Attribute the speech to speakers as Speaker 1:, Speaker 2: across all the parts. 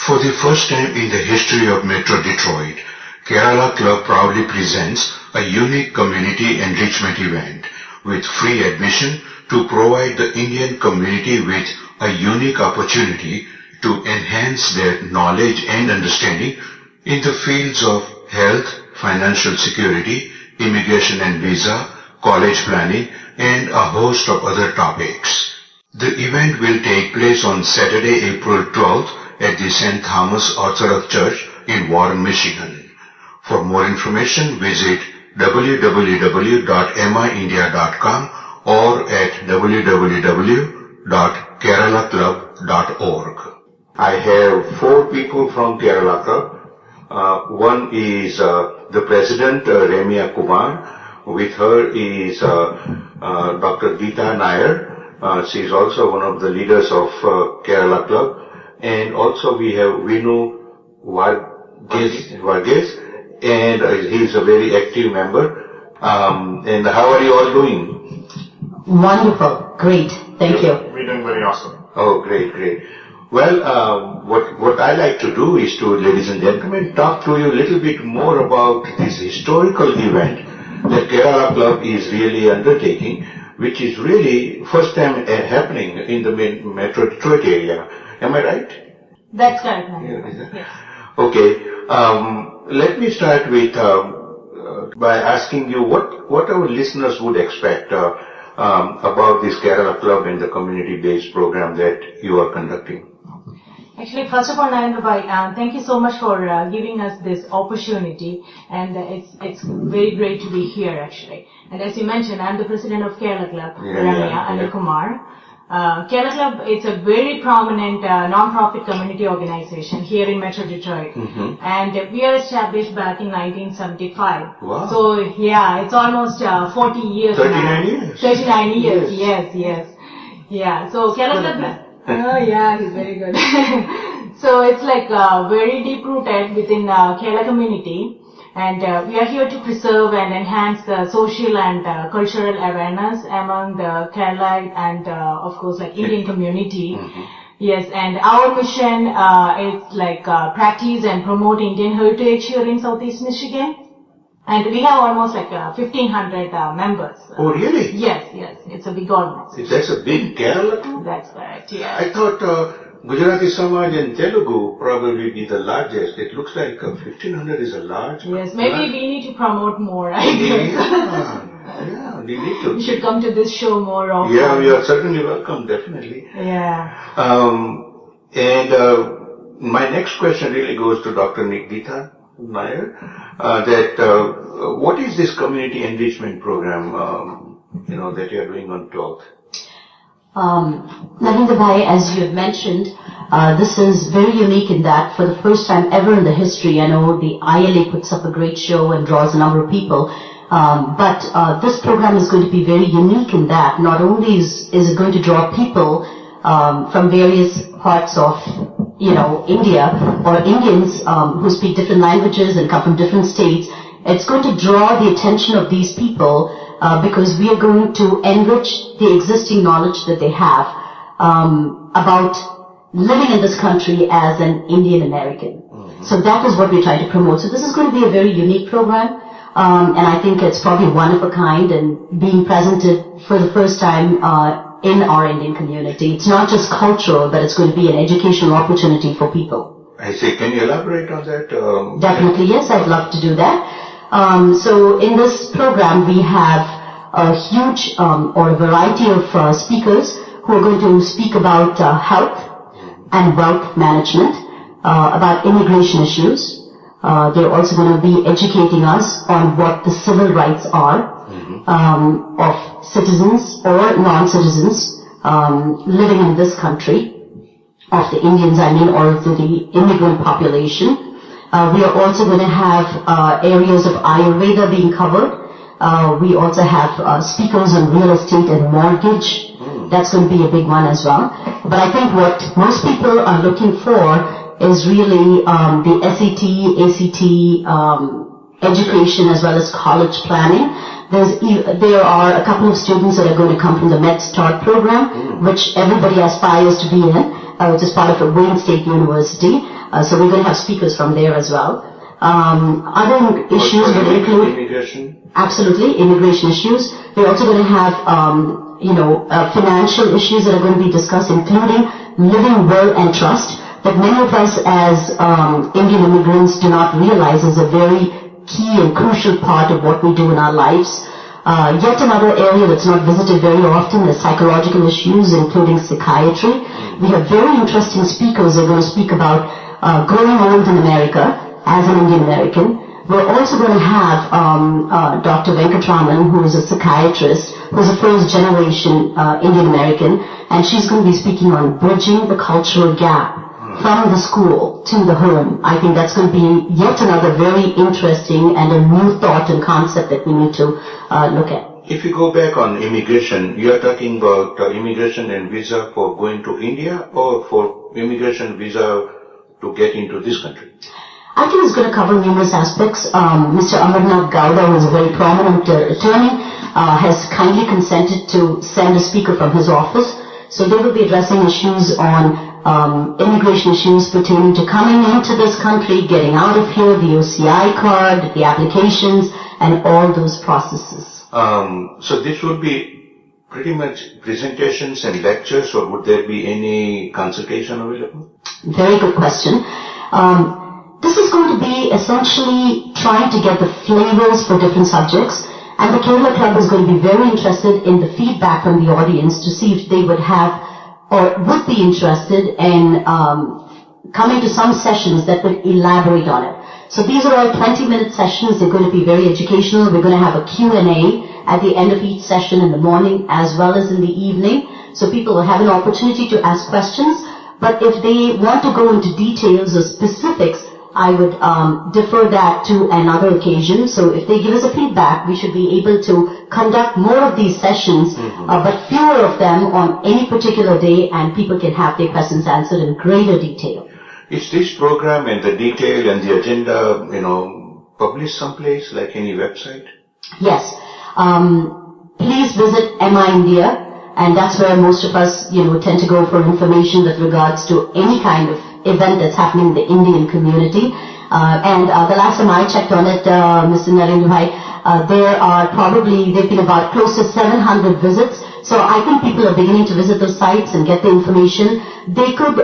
Speaker 1: For the first time in the history of Metro Detroit, Kerala Club proudly presents a unique community enrichment event with free admission to provide the Indian community with a unique opportunity to enhance their knowledge and understanding in the fields of health, financial security, immigration and visa, college planning, and a host of other topics. The event will take place on Saturday, April 12th at the St. Thomas Orthodox Church in Warren, Michigan. For more information, visit www.miindia.com or at www.keralaclub.org. I have 4 people from Kerala Club. One is the president, Remia Kumar. With her is Dr. Geeta Nair. She is also one of the leaders of Kerala Club. And also we have Vinu Varghese, and he is a very active member. And how are you all doing?
Speaker 2: Wonderful. Great. Thank you.
Speaker 3: We're doing very awesome.
Speaker 1: Oh, great, great. Well, what I like to do is to, ladies and gentlemen, talk to you a little bit more about this historical event that Kerala Club is really undertaking, which is really first time happening in the Metro Detroit area. Am I right?
Speaker 2: That's correct, ma'am.
Speaker 1: Yes. Okay. Let me start with by asking you what our listeners would expect about this Kerala Club and the community-based program that you are conducting.
Speaker 2: Actually, first of all, Narendra, thank you so much for giving us this opportunity, and it's very great to be here, actually. And as you mentioned, I'm the president of Kerala Club, Ramya Kumar. Kerala Club, it's a very prominent non-profit community organization here in Metro Detroit. Mm-hmm. And we are established back in 1975.
Speaker 1: Wow.
Speaker 2: So, yeah, it's almost 40 years
Speaker 1: 39
Speaker 2: now.
Speaker 1: years?
Speaker 2: 39 years, yes. Yeah, so Kerala Club... Oh, yeah, he's very good. So, it's like very deep-rooted within Kerala community. And we are here to preserve and enhance the social and cultural awareness among the Kerala and, of course, like Indian community. Mm-hmm. Yes, and our mission is like practice and promote Indian heritage here in Southeast Michigan. And we have almost like 1,500 members.
Speaker 1: Oh, really?
Speaker 2: Yes. It's a big organization.
Speaker 1: That's a big Kerala too?
Speaker 2: That's correct, yeah.
Speaker 1: I thought Gujarati Samaj and Telugu probably be the largest. It looks like 1,500 is a large.
Speaker 2: Yes, maybe we need to promote more, I guess.
Speaker 1: Yeah, we need to.
Speaker 2: You should come to this show more often.
Speaker 1: Yeah, we are certainly welcome, definitely.
Speaker 2: Yeah.
Speaker 1: And my next question really goes to Dr. Geeta Nair. What is this community enrichment program, that you are doing on 12th?
Speaker 4: Narendra Bhai, as you have mentioned, this is very unique in that for the first time ever in the history, I know the ILA puts up a great show and draws a number of people, but this program is going to be very unique in that not only is it going to draw people from various parts of India or Indians who speak different languages and come from different states, it's going to draw the attention of these people because we are going to enrich the existing knowledge that they have about living in this country as an Indian American. Mm-hmm. So that is what we're trying to promote. So this is going to be a very unique program, and I think it's probably one of a kind and being presented for the first time in our Indian community. It's not just cultural, but it's going to be an educational opportunity for people.
Speaker 1: I see. Can you elaborate on that?
Speaker 4: Definitely, yes. I'd love to do that. So in this program, we have a huge or a variety of speakers who are going to speak about health and wealth management, about immigration issues. They're also going to be educating us on what the civil rights are of citizens or non-citizens living in this country, of the Indians, or of the immigrant population. We are also going to have areas of Ayurveda being covered. We also have speakers on real estate and mortgage. That's going to be a big one as well. But I think what most people are looking for is really the SAT, ACT, education as well as college planning. There are a couple of students that are going to come from the Med Start program, which everybody aspires to be in, which is part of a Wayne State University. So we're going to have speakers from there as well. Other issues will include
Speaker 1: immigration.
Speaker 4: Absolutely, immigration issues. We're also going to have, financial issues that are going to be discussed, including living will and trust, that many of us as Indian immigrants do not realize is a very key and crucial part of what we do in our lives. Yet another area that's not visited very often is psychological issues, including psychiatry. We have very interesting speakers who are going to speak about growing old in America as an Indian American. We're also going to have Dr. Venkatraman, who is a psychiatrist, who is a first-generation Indian American, and she's going to be speaking on bridging the cultural gap from the school to the home. I think that's going to be yet another very interesting and a new thought and concept that we need to look at.
Speaker 1: If you go back on immigration, you are talking about immigration and visa for going to India or for immigration visa to get into this country?
Speaker 4: I think it's going to cover numerous aspects. Mr. Amarnath Gowda, who is a very prominent attorney, has kindly consented to send a speaker from his office. So they will be addressing issues on immigration issues pertaining to coming into this country, getting out of here, the OCI card, the applications, and all those processes.
Speaker 1: So this would be pretty much presentations and lectures, or would there be any consultation available?
Speaker 4: Very good question. This is going to be essentially trying to get the flavors for different subjects, and the Kerala Club is going to be very interested in the feedback from the audience to see if they would have or would be interested in coming to some sessions that would elaborate on it. So these are all 20-minute sessions. They're going to be very educational. We're going to have a Q&A at the end of each session in the morning as well as in the evening. So people will have an opportunity to ask questions. But if they want to go into details or specifics, I would defer that to another occasion. So if they give us a feedback, we should be able to conduct more of these sessions, but fewer of them on any particular day, and people can have their questions answered in greater detail.
Speaker 1: Is this program and the detail and the agenda, published someplace, like any website?
Speaker 4: Yes. Please visit MI India, and that's where most of us, tend to go for information with regards to any kind of event that's happening in the Indian community. And the last time I checked on it, Mr. Narendra, there've been about close to 700 visits. So I think people are beginning to visit those sites and get the information. They could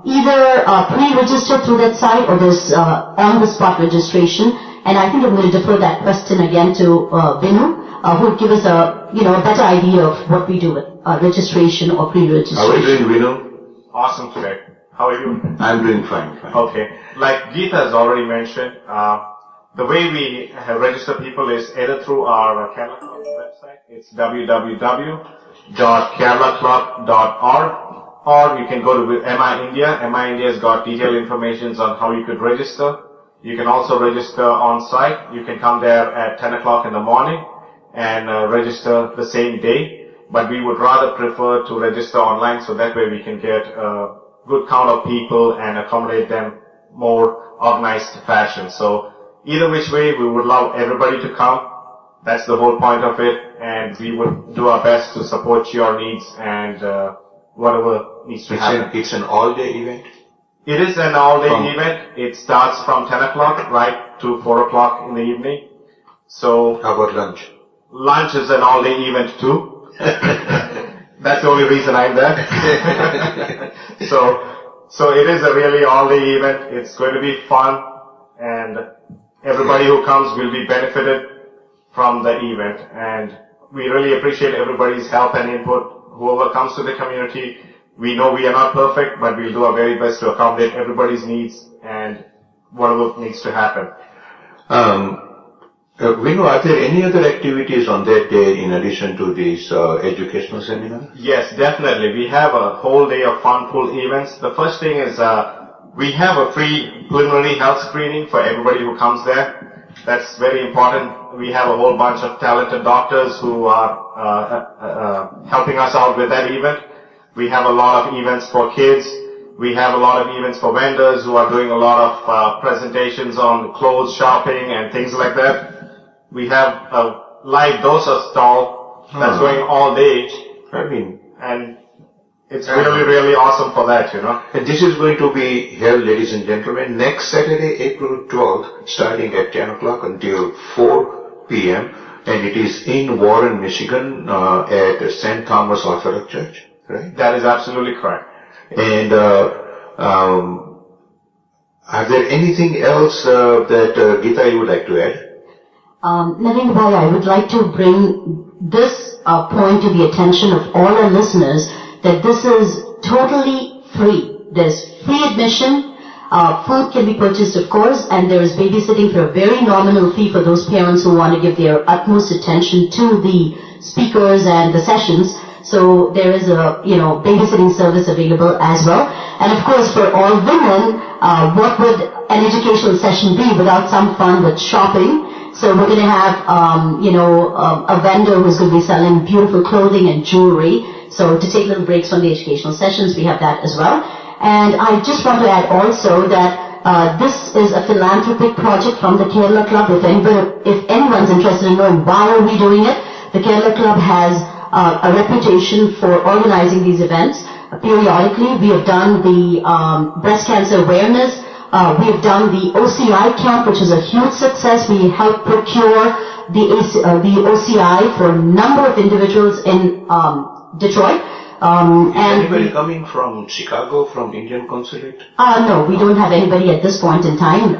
Speaker 4: either pre-register through that site, or there's on-the-spot registration. And I think I'm going to defer that question again to Binu, who will give us a better idea of what we do with registration or pre-registration.
Speaker 1: How are you doing, Binu?
Speaker 3: Awesome today. How are you?
Speaker 1: I'm doing fine.
Speaker 3: Okay. Like Geeta has already mentioned, the way we register people is either through our Kerala Club website. It's www.keralaclub.org, or you can go to MI India. MI India has got detailed information on how you could register. You can also register on site. You can come there at 10 o'clock in the morning and register the same day. But we would rather prefer to register online, so that way we can get good count of people and accommodate them more organized fashion. So either which way, we would love everybody to come. That's the whole point of it, and we would do our best to support your needs and whatever needs to happen.
Speaker 1: It's an all-day event?
Speaker 3: It is an all-day event. It starts from 10 o'clock right to 4 o'clock in the evening. So
Speaker 1: how about lunch?
Speaker 3: Lunch is an all-day event too. That's the only reason I'm there. So it is a really all-day event. It's going to be fun, and everybody who comes will be benefited from the event. And we really appreciate everybody's help and input. Whoever comes to the community, we know we are not perfect, but we'll do our very best to accommodate everybody's needs and whatever needs to happen.
Speaker 1: Vinu, are there any other activities on that day in addition to this educational seminar?
Speaker 3: Yes, definitely. We have a whole day of fun-full events. The first thing is we have a free preliminary health screening for everybody who comes there. That's very important. We have a whole bunch of talented doctors who are helping us out with that event. We have a lot of events for kids. We have a lot of events for vendors who are doing a lot of presentations on clothes, shopping, and things like that. We have a live dosa stall that's going all day, and it's really, really awesome for that, you know.
Speaker 1: And this is going to be held, ladies and gentlemen, next Saturday, April 12th, starting at 10 o'clock until 4 p.m. And it is in Warren, Michigan, at St. Thomas Orthodox Church, right?
Speaker 3: That is absolutely correct.
Speaker 1: And are there anything else that Geeta you would like to add?
Speaker 4: Narendra Bhai, I would like to bring this point to the attention of all our listeners that this is totally free. There's free admission, food can be purchased of course, and there is babysitting for a very nominal fee for those parents who want to give their utmost attention to the speakers and the sessions. So there is a, babysitting service available as well. And of course for all women, what would an educational session be without some fun with shopping? So we're going to have, a vendor who's going to be selling beautiful clothing and jewelry. So to take little breaks from the educational sessions, we have that as well. And I just want to add also that this is a philanthropic project from the Kerala Club. If anyone's interested in knowing why are we doing it, the Kerala Club has a reputation for organizing these events. Periodically, we have done the breast cancer awareness. We have done the OCI camp, which is a huge success. We helped procure the OCI for a number of individuals in Detroit.
Speaker 1: Is anybody coming from Chicago, from Indian Consulate?
Speaker 4: No, we don't have anybody at this point in time.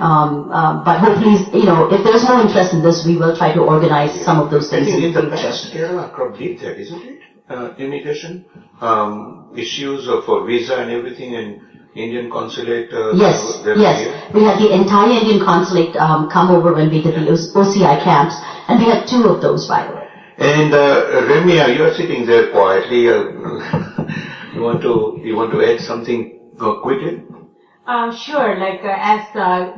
Speaker 4: But hopefully, if there's no interest in this, we will try to organize some of those things.
Speaker 1: I think in the past, Kerala Club did that, isn't it? Immigration issues for visa and everything, and Indian Consulate.
Speaker 4: Yes. We had the entire Indian Consulate come over when we did the OCI camps, and we had 2 of those, by the way.
Speaker 1: And Remia, you are sitting there quietly. You want to add something quickly?
Speaker 2: Sure. As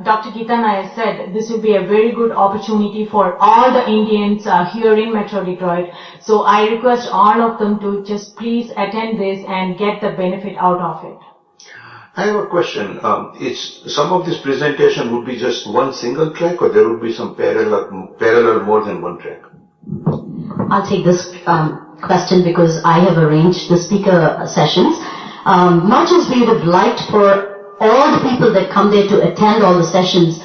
Speaker 2: Dr. Geeta Nair said, this will be a very good opportunity for all the Indians here in Metro Detroit. So I request all of them to just please attend this and get the benefit out of it.
Speaker 1: I have a question. Some of this presentation would be just one single track, or there would be some parallel more than one track?
Speaker 4: I'll take this question because I have arranged the speaker sessions. Much as we would have liked for all the people that come there to attend all the sessions,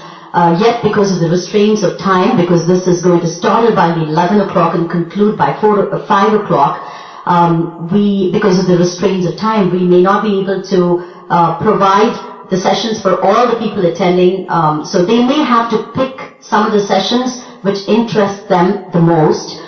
Speaker 4: yet because of the restraints of time, because this is going to start by 11 o'clock and conclude by 5 o'clock, because of the restraints of time, we may not be able to provide the sessions for all the people attending. So they may have to pick some of the sessions which interest them the most.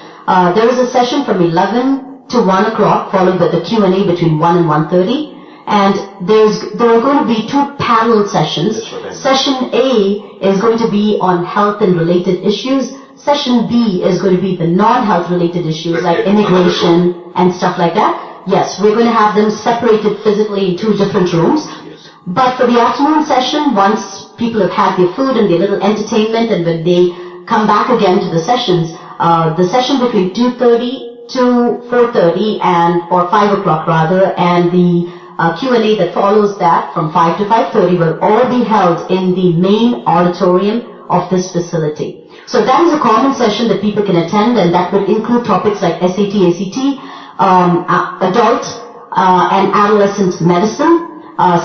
Speaker 4: There is a session from 11 to 1 o'clock, followed by the Q&A between 1 and 1:30. And there are going to be 2 parallel sessions. Session A is going to be on health and related issues. Session B is going to be the non-health related issues like immigration and stuff like that. Yes, we're going to have them separated physically in 2 different rooms. But for the afternoon session, once people have had their food and their little entertainment, and when they come back again to the sessions, the session between 2:30 to 4:30 or 5 o'clock rather, and the Q&A that follows that from 5 to 5:30 will all be held in the main auditorium of this facility. So that is a common session that people can attend, and that will include topics like SAT, ACT, adult and adolescent medicine,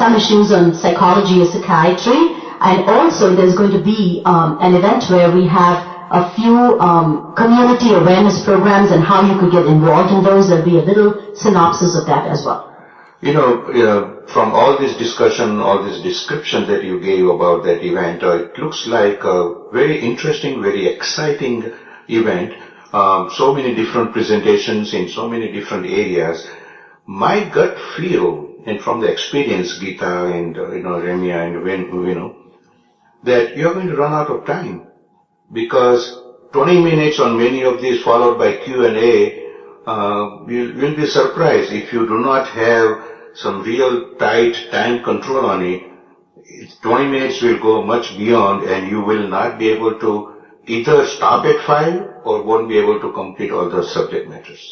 Speaker 4: some issues on psychology or psychiatry, and also there's going to be an event where we have a few community awareness programs and how you could get involved in those. There'll be a little synopsis of that as well.
Speaker 1: From all this discussion, all this description that you gave about that event, it looks like a very interesting, very exciting event. So many different presentations in so many different areas. My gut feel, and from the experience, Geeta and Remia and Venu, that you're going to run out of time, because 20 minutes on many of these followed by Q&A, you'll be surprised if you do not have some real tight time control on it. 20 minutes will go much beyond, and you will not be able to either stop at 5 or won't be able to complete all the subject matters.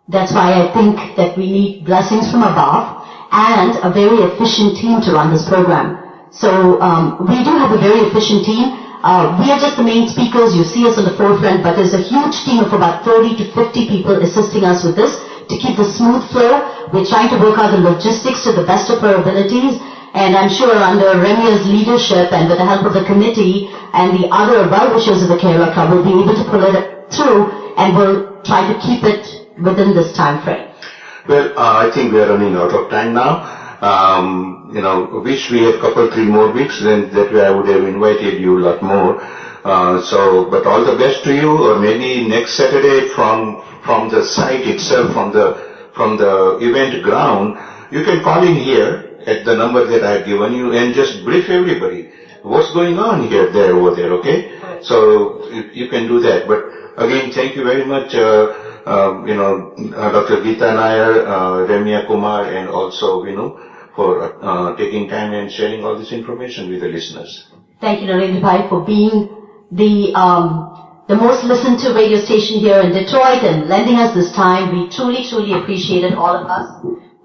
Speaker 4: That's why I think that we need blessings from above and a very efficient team to run this program. So we do have a very efficient team. We are just the main speakers. You see us on the forefront, but there's a huge team of about 30 to 50 people assisting us with this, to keep the smooth flow. We're trying to work out the logistics to the best of our abilities. And I'm sure under Remya's leadership and with the help of the committee and the other well-wishers of the Kerala Club, we'll be able to pull it through, and we'll try to keep it within this time frame.
Speaker 1: Well, I think we are running out of time now. Wish we had couple, 3 more weeks, then that way I would have invited you a lot more. But all the best to you, or maybe next Saturday from the site itself, from the event ground, you can call in here at the number that I have given you and just brief everybody what's going on here, there, over there, okay? So you can do that. But again, thank you very much, Dr. Geeta Nair, Remya Kumar, and also Vinu, for taking time and sharing all this information with the listeners.
Speaker 4: Thank you, Narendra Bhai, for being the most listened to radio station here in Detroit and lending us this time. We truly, truly appreciate it, all of us.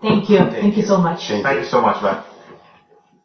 Speaker 2: Thank you. Thank you so much.
Speaker 3: Thank you so much, man.